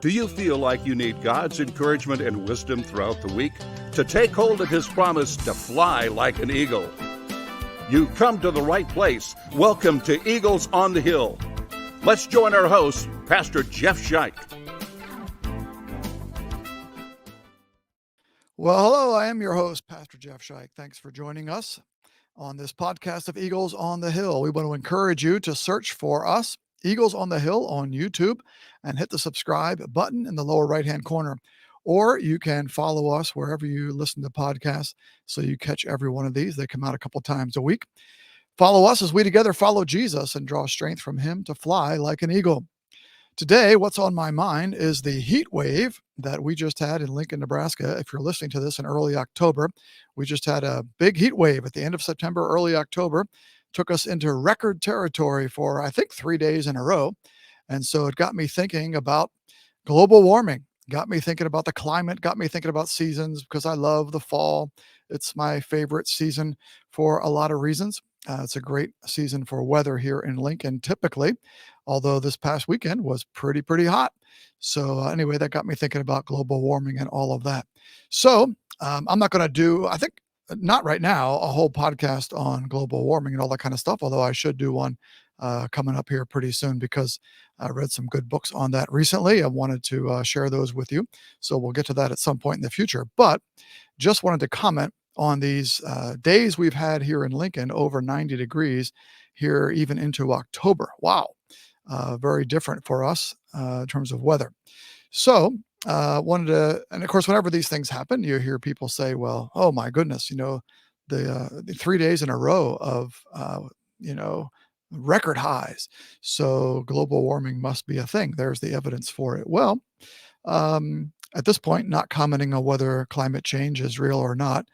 Do you feel like you need God's encouragement and wisdom throughout the week to take hold of His promise to fly like an eagle? You've come to the right place. Welcome to Eagles on the Hill. Let's join our host, Pastor Jeff Scheich. Well, hello, I am your host, Pastor Jeff Scheich. Thanks for joining us on this podcast of Eagles on the Hill. We want to encourage you to search for us, Eagles on the Hill, on YouTube, and hit the subscribe button in the lower right-hand corner. Or you can follow us wherever you listen to podcasts so you catch every one of these. They come out a couple times a week. Follow us as we together follow Jesus and draw strength from Him to fly like an eagle. Today, what's on my mind is the heat wave that we just had in Lincoln, Nebraska. If you're listening to this in early October, we just had a big heat wave at the end of September, early October. Took us into record territory for, I think, 3 days in a row. And so it got me thinking about global warming, got me thinking about the climate, got me thinking about seasons because I love the fall. It's my favorite season for a lot of reasons. It's a great season for weather here in Lincoln, typically, although this past weekend was pretty hot. So anyway, that got me thinking about global warming and all of that. So I'm not going to do, I think, not right now, a whole podcast on global warming and all that kind of stuff, although I should do one coming up here pretty soon because I read some good books on that recently. I wanted to share those with you. So we'll get to that at some point in the future. But just wanted to comment on these days we've had here in Lincoln, over 90 degrees here, even into October. Wow. Very different for us in terms of weather. So wanted to, and of course, whenever these things happen, you hear people say, well, oh my goodness, the 3 days in a row of, record highs. So global warming must be a thing. There's the evidence for it. Well, at this point, not commenting on whether climate change is real or not.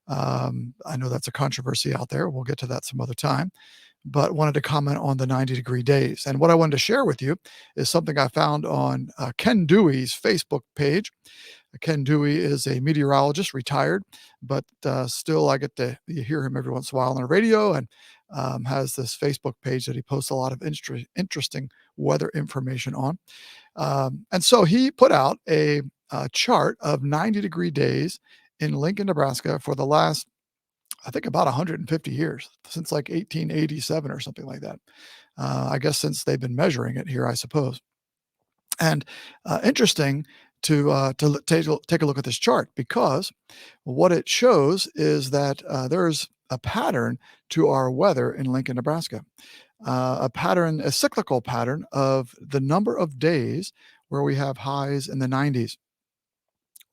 I know that's a controversy out there. We'll get to that some other time, but wanted to comment on the 90-degree days. And what I wanted to share with you is something I found on Ken Dewey's Facebook page. Ken Dewey is a meteorologist, retired, but still I get to hear him every once in a while on the radio, and has this Facebook page that he posts a lot of interesting weather information on. And so he put out a chart of 90-degree days in Lincoln, Nebraska for the last, I think, about 150 years, since like 1887 or something like that. I guess since they've been measuring it here, I suppose. And interesting to take a look at this chart, because what it shows is that there's a pattern to our weather in Lincoln, Nebraska. A cyclical pattern of the number of days where we have highs in the 90s.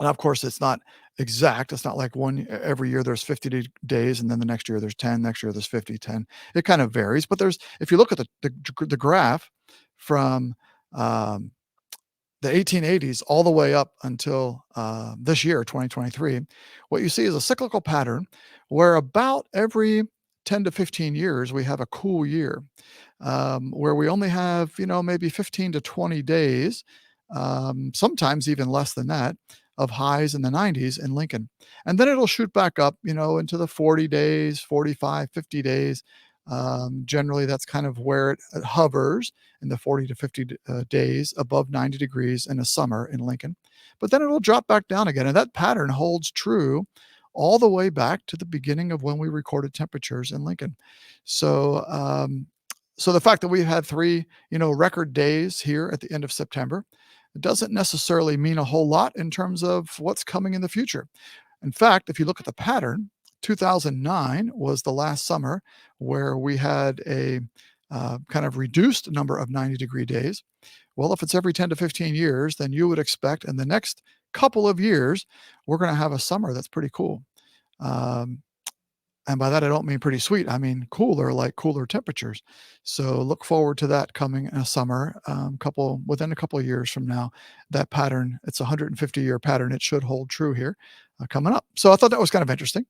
And of course, it's not exact. It's not like every year there's 50 days, and then the next year there's 10, next year there's 50, 10. It kind of varies. But if you look at the graph from the 1880s all the way up until this year, 2023, what you see is a cyclical pattern where about every 10 to 15 years we have a cool year, where we only have, maybe 15 to 20 days, sometimes even less than that, of highs in the 90s in Lincoln. And then it'll shoot back up, into the 40 days, 45, 50 days. Generally, that's kind of where it hovers, in the 40 to 50 days above 90 degrees in a summer in Lincoln. But then it'll drop back down again. And that pattern holds true all the way back to the beginning of when we recorded temperatures in Lincoln. So, so the fact that we've had 3, record days here at the end of September, it doesn't necessarily mean a whole lot in terms of what's coming in the future. In fact, if you look at the pattern, 2009 was the last summer where we had a kind of reduced number of 90-degree days. Well, if it's every 10 to 15 years, then you would expect in the next couple of years, we're going to have a summer that's pretty cool. And by that, I don't mean pretty sweet. I mean cooler, like cooler temperatures. So look forward to that coming in a summer, within a couple of years from now. That pattern, it's a 150-year pattern. It should hold true here coming up. So I thought that was kind of interesting.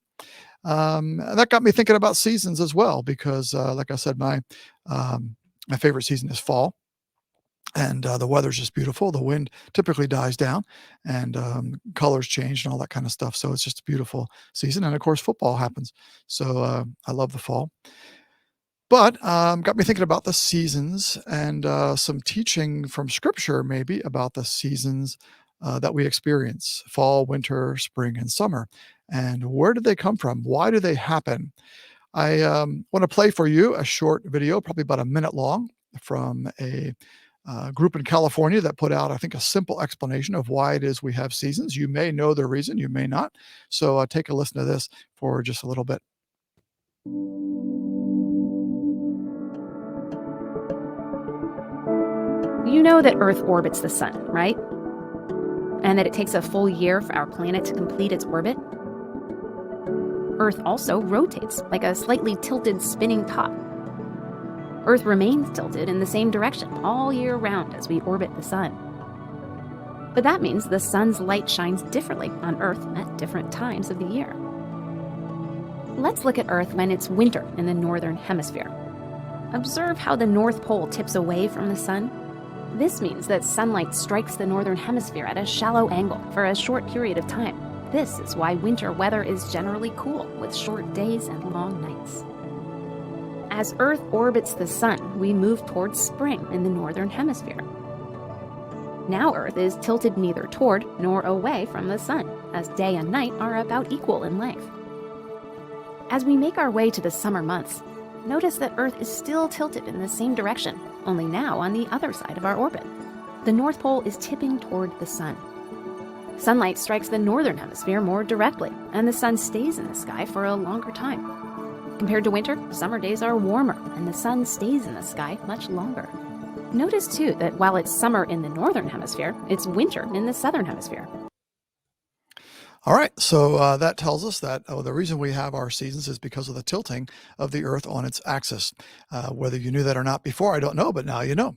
That got me thinking about seasons as well, because like I said, my favorite season is fall. And the weather's just beautiful. The wind typically dies down, and colors change and all that kind of stuff. So it's just a beautiful season. And of course, football happens. So I love the fall. But got me thinking about the seasons and some teaching from Scripture, maybe about the seasons that we experience: fall, winter, spring, and summer. And where did they come from? Why do they happen? I want to play for you a short video, probably about a minute long, from a group in California that put out, I think, a simple explanation of why it is we have seasons. You may know the reason, you may not. So take a listen to this for just a little bit. You know that Earth orbits the sun, right? And that it takes a full year for our planet to complete its orbit? Earth also rotates like a slightly tilted spinning top. Earth remains tilted in the same direction all year round as we orbit the sun. But that means the sun's light shines differently on Earth at different times of the year. Let's look at Earth when it's winter in the northern hemisphere. Observe how the North Pole tips away from the sun. This means that sunlight strikes the northern hemisphere at a shallow angle for a short period of time. This is why winter weather is generally cool, with short days and long nights. As Earth orbits the sun, we move towards spring in the northern hemisphere. Now Earth is tilted neither toward nor away from the sun, as day and night are about equal in length. As we make our way to the summer months, notice that Earth is still tilted in the same direction, only now on the other side of our orbit. The North Pole is tipping toward the sun. Sunlight strikes the northern hemisphere more directly, and the sun stays in the sky for a longer time. Compared to winter, summer days are warmer, and the sun stays in the sky much longer. Notice, too, that while it's summer in the northern hemisphere, it's winter in the southern hemisphere. All right, so that tells us that the reason we have our seasons is because of the tilting of the Earth on its axis. Whether you knew that or not before, I don't know, but now you know.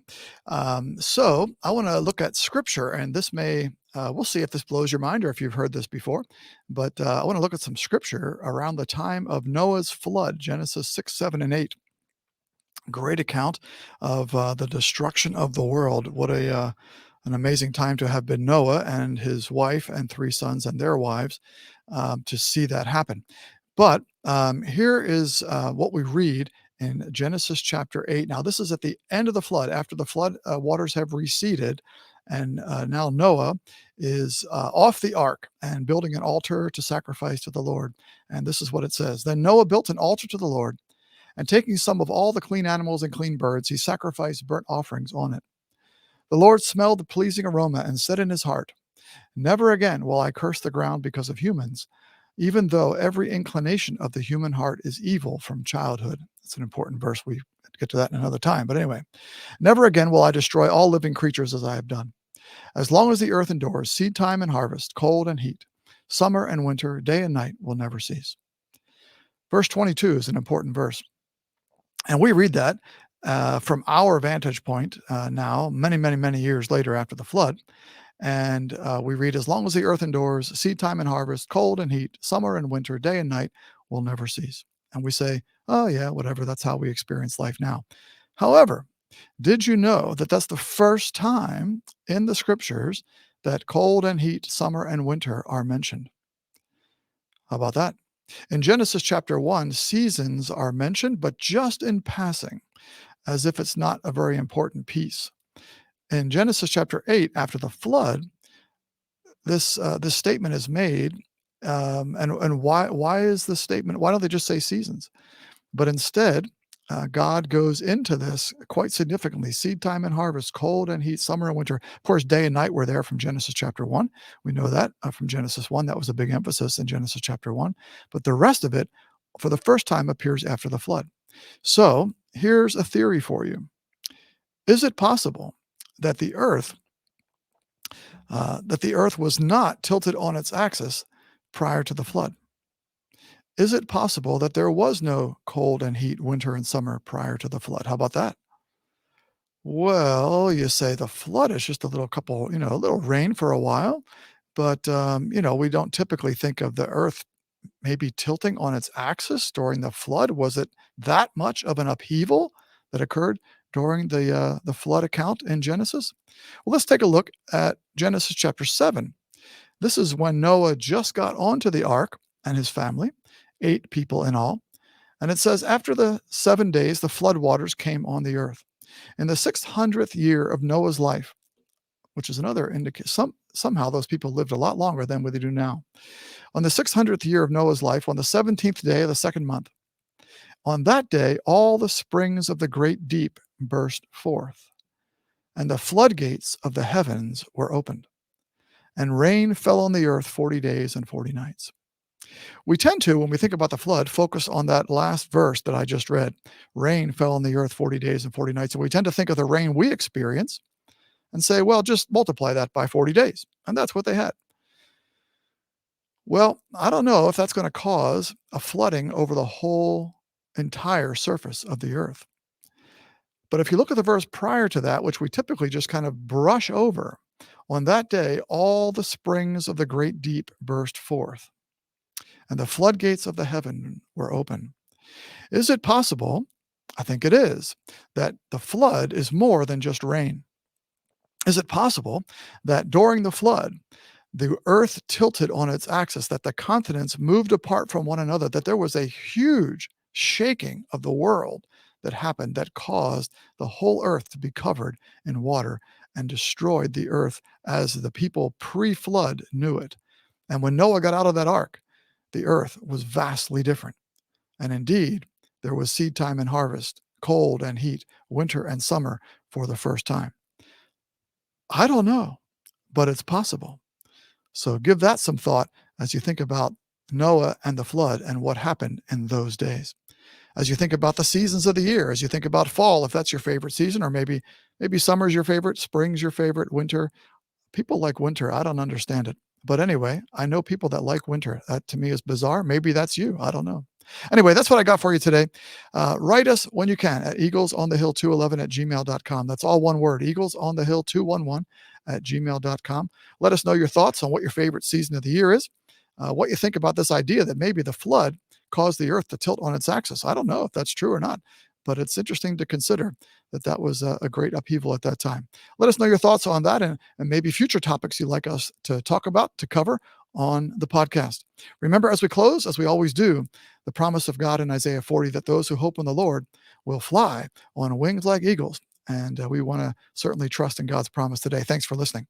So I want to look at Scripture, and this may, we'll see if this blows your mind or if you've heard this before, but I want to look at some Scripture around the time of Noah's flood, Genesis 6, 7, and 8. Great account of the destruction of the world. What an amazing time to have been Noah and his wife and 3 sons and their wives, to see that happen. But here is what we read in Genesis chapter 8. Now, this is at the end of the flood, after the flood waters have receded, and now Noah is off the ark and building an altar to sacrifice to the Lord. And this is what it says: Then Noah built an altar to the Lord, and taking some of all the clean animals and clean birds, he sacrificed burnt offerings on it. The Lord smelled the pleasing aroma and said in his heart, Never again will I curse the ground because of humans, even though every inclination of the human heart is evil from childhood. It's an important verse. We get to that in another time. But anyway, never again will I destroy all living creatures as I have done. As long as the earth endures, seed time and harvest, cold and heat, summer and winter, day and night will never cease. Verse 22 is an important verse. And we read that from our vantage point now, many, many, many years later after the flood. And we read, as long as the earth endures, seed time and harvest, cold and heat, summer and winter, day and night will never cease. And we say, oh, yeah, whatever. That's how we experience life now. However, did you know that that's the first time in the scriptures that cold and heat, summer and winter are mentioned? How about that? In Genesis chapter 1, seasons are mentioned, but just in passing, as if it's not a very important piece. In Genesis chapter 8, after the flood, this statement is made. And why is this statement? Why don't they just say seasons? But instead, God goes into this quite significantly: seed time and harvest, cold and heat, summer and winter. Of course, day and night were there from Genesis chapter 1. We know that from Genesis 1. That was a big emphasis in Genesis chapter 1. But the rest of it, for the first time, appears after the flood. So here's a theory for you. Is it possible that the earth was not tilted on its axis prior to the flood? Is it possible that there was no cold and heat, winter and summer prior to the flood? How about that? Well, you say the flood is just a little rain for a while, but we don't typically think of the earth maybe tilting on its axis during the flood. Was it that much of an upheaval that occurred during the flood account in Genesis? Well, let's take a look at Genesis chapter 7. This is when Noah just got onto the ark and his family, 8 people in all. And it says, after the 7 days, the flood waters came on the earth. In the 600th year of Noah's life, which is another indication, somehow those people lived a lot longer than what they do now. On the 600th year of Noah's life, on the 17th day of the second month, on that day, all the springs of the great deep burst forth, and the floodgates of the heavens were opened, and rain fell on the earth 40 days and 40 nights. We tend to, when we think about the flood, focus on that last verse that I just read. Rain fell on the earth 40 days and 40 nights. And we tend to think of the rain we experience and say, well, just multiply that by 40 days. And that's what they had. Well, I don't know if that's going to cause a flooding over the whole entire surface of the earth. But if you look at the verse prior to that, which we typically just kind of brush over, on that day, all the springs of the great deep burst forth, and the floodgates of the heaven were open. Is it possible? I think it is, that the flood is more than just rain. Is it possible that during the flood, the earth tilted on its axis, that the continents moved apart from one another, that there was a huge shaking of the world that happened that caused the whole earth to be covered in water and destroyed the earth as the people pre-flood knew it? And when Noah got out of that ark, the earth was vastly different. And indeed, there was seed time and harvest, cold and heat, winter and summer for the first time. I don't know, but it's possible. So give that some thought as you think about Noah and the flood and what happened in those days. As you think about the seasons of the year, as you think about fall, if that's your favorite season, or maybe summer's your favorite, spring's your favorite, winter. People like winter. I don't understand it. But anyway, I know people that like winter. That to me is bizarre. Maybe that's you. I don't know. Anyway, that's what I got for you today. Write us when you can at eaglesonthehill211@gmail.com. That's all one word, eaglesonthehill211@gmail.com. Let us know your thoughts on what your favorite season of the year is, what you think about this idea that maybe the flood caused the earth to tilt on its axis. I don't know if that's true or not, but it's interesting to consider that was a great upheaval at that time. Let us know your thoughts on that and maybe future topics you'd like us to talk about, to cover on the podcast. Remember, as we close, as we always do, the promise of God in Isaiah 40 that those who hope in the Lord will fly on wings like eagles. And we want to certainly trust in God's promise today. Thanks for listening.